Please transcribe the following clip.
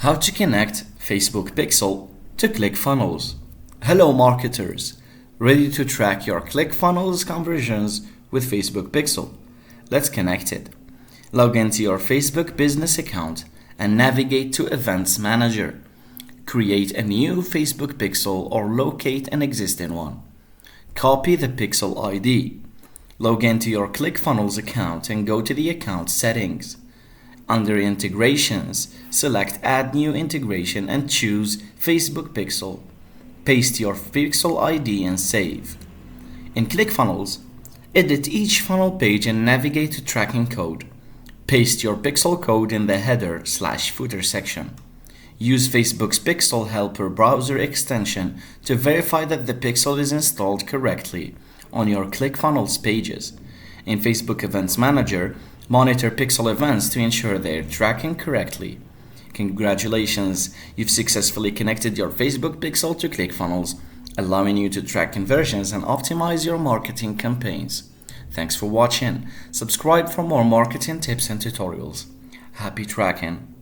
How to connect Facebook Pixel to ClickFunnels. Hello marketers, ready to track your ClickFunnels conversions with Facebook Pixel? Let's connect it. Log into your Facebook business account and navigate to Events Manager. Create a new Facebook Pixel or locate an existing one. Copy the Pixel ID. Log into your ClickFunnels account and go to the account settings. Under Integrations, select Add New Integration and choose Facebook Pixel. Paste your Pixel ID and save. In ClickFunnels, edit each funnel page and navigate to Tracking Code. Paste your Pixel code in the header/footer section. Use Facebook's Pixel Helper browser extension to verify that the Pixel is installed correctly on your ClickFunnels pages. In Facebook Events Manager, monitor Pixel events to ensure they're tracking correctly. Congratulations, you've successfully connected your Facebook Pixel to ClickFunnels, allowing you to track conversions and optimize your marketing campaigns. Thanks for watching. Subscribe for more marketing tips and tutorials. Happy tracking!